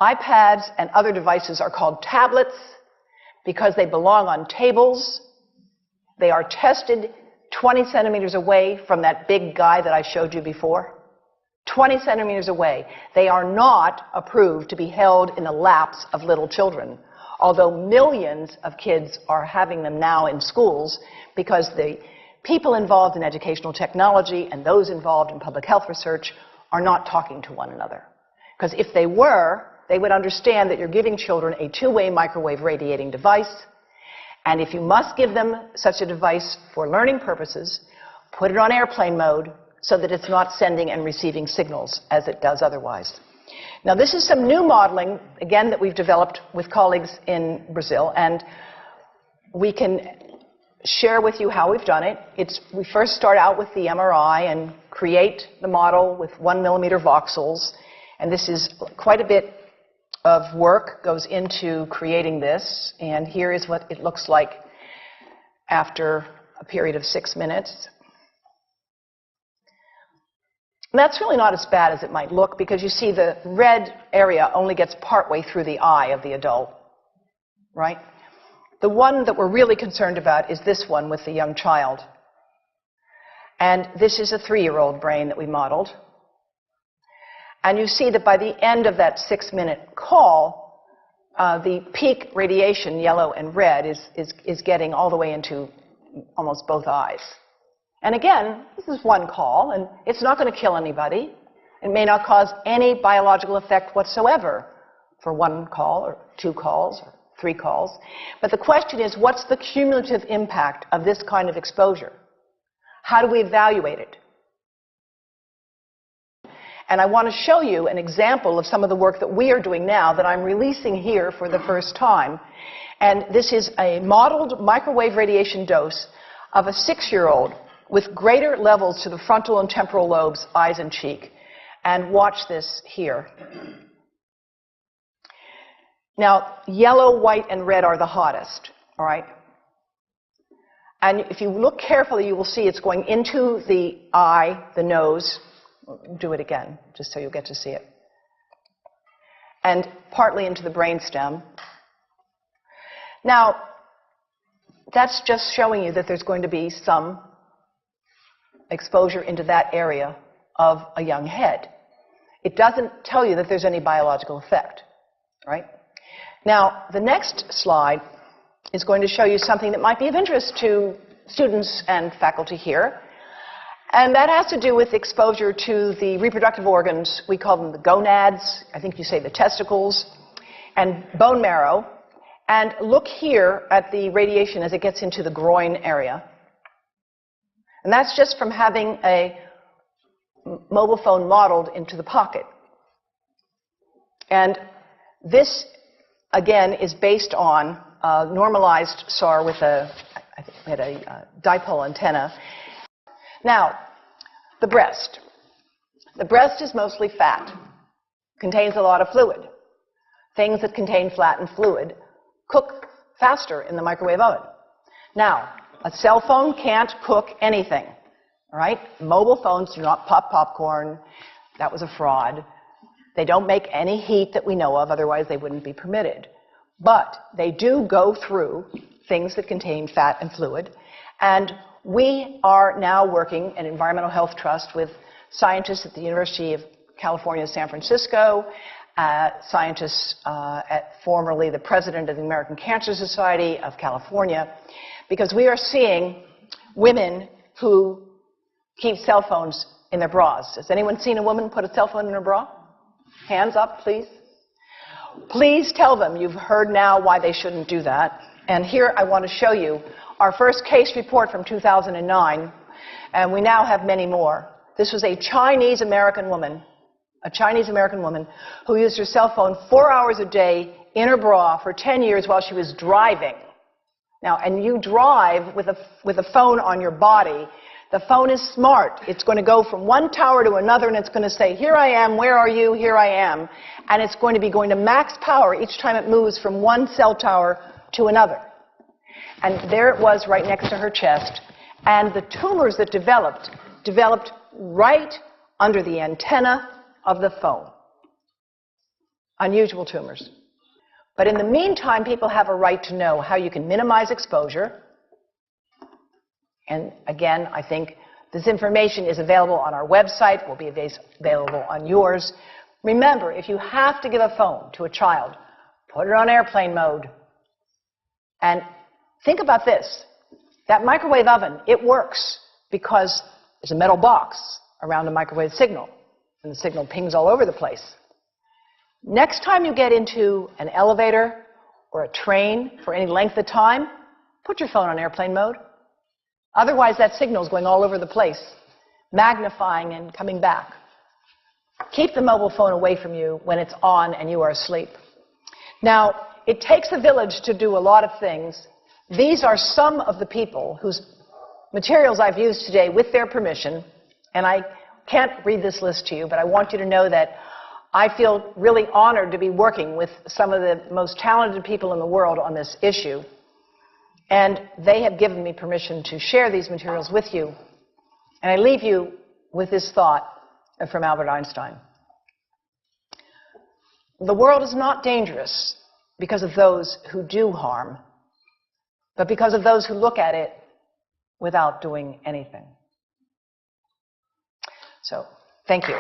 iPads and other devices are called tablets because they belong on tables. They are tested 20 centimeters away from that big guy that I showed you before. 20 centimeters away. They are not approved to be held in the laps of little children, although millions of kids are having them now in schools because the people involved in educational technology and those involved in public health research are not talking to one another. Because if they were, they would understand that you're giving children a two-way microwave radiating device, and if you must give them such a device for learning purposes, put it on airplane mode so that it's not sending and receiving signals as it does otherwise. Now, this is some new modeling, again, that we've developed with colleagues in Brazil, and we can share with you how we've done it. We first start out with the MRI and create the model with 1 millimeter voxels, and this is quite a bit of work goes into creating this, and here is what it looks like after a period of 6 minutes. And that's really not as bad as it might look because you see the red area only gets partway through the eye of the adult, right? The one that we're really concerned about is this one with the young child. And this is a 3-year-old brain that we modeled. And you see that by the end of that 6-minute call, the peak radiation, yellow and red, is getting all the way into almost both eyes. And again, this is one call, and it's not going to kill anybody. It may not cause any biological effect whatsoever for 1 call or 2 calls or 3 calls. But the question is, what's the cumulative impact of this kind of exposure? How do we evaluate it? And I want to show you an example of some of the work that we are doing now that I'm releasing here for the first time. And this is a modeled microwave radiation dose of a 6-year-old with greater levels to the frontal and temporal lobes, eyes and cheek. And watch this here. Now, yellow, white, and red are the hottest, all right? And if you look carefully, you will see it's going into the eye, the nose. Do it again, just so you'll get to see it. And partly into the brainstem. Now, that's just showing you that there's going to be some exposure into that area of a young head. It doesn't tell you that there's any biological effect, right? Now, the next slide is going to show you something that might be of interest to students and faculty here. And that has to do with exposure to the reproductive organs. We call them the gonads. I think you say the testicles. And bone marrow. And look here at the radiation as it gets into the groin area. And that's just from having a mobile phone modeled into the pocket. And this, again, is based on a normalized SAR with I think we had a dipole antenna. Now, the breast. The breast is mostly fat, contains a lot of fluid. Things that contain fat and fluid cook faster in the microwave oven. Now, a cell phone can't cook anything, all right? Mobile phones do not pop popcorn. That was a fraud. They don't make any heat that we know of, otherwise they wouldn't be permitted. But they do go through things that contain fat and fluid. And we are now working at Environmental Health Trust with scientists at the University of California, San Francisco, scientists at formerly the president of the American Cancer Society of California, because we are seeing women who keep cell phones in their bras. Has anyone seen a woman put a cell phone in her bra? Hands up, please. Please tell them you've heard now why they shouldn't do that. And here I want to show you our first case report from 2009, and we now have many more. This was a Chinese-American woman who used her cell phone 4 hours a day in her bra for 10 years while she was driving. Now, and you drive with a phone on your body. The phone is smart. It's going to go from one tower to another, and it's going to say, here I am, where are you, here I am. And it's going to be going to max power each time it moves from one cell tower to another. And there it was right next to her chest. And the tumors that developed right under the antenna of the phone. unusual tumors. But in the meantime, people have a right to know how you can minimize exposure. And again, I think this information is available on our website, will be available on yours. Remember, if you have to give a phone to a child, put it on airplane mode. And think about this. That microwave oven, it works because there's a metal box around the microwave signal, and the signal pings all over the place. Next time you get into an elevator or a train for any length of time, put your phone on airplane mode. Otherwise, that signal is going all over the place, magnifying and coming back. Keep the mobile phone away from you when it's on and you are asleep. Now, it takes a village to do a lot of things. These are some of the people whose materials I've used today with their permission, and I can't read this list to you, but I want you to know that I feel really honored to be working with some of the most talented people in the world on this issue. And they have given me permission to share these materials with you. And I leave you with this thought from Albert Einstein. The world is not dangerous because of those who do harm, but because of those who look at it without doing anything. So, thank you.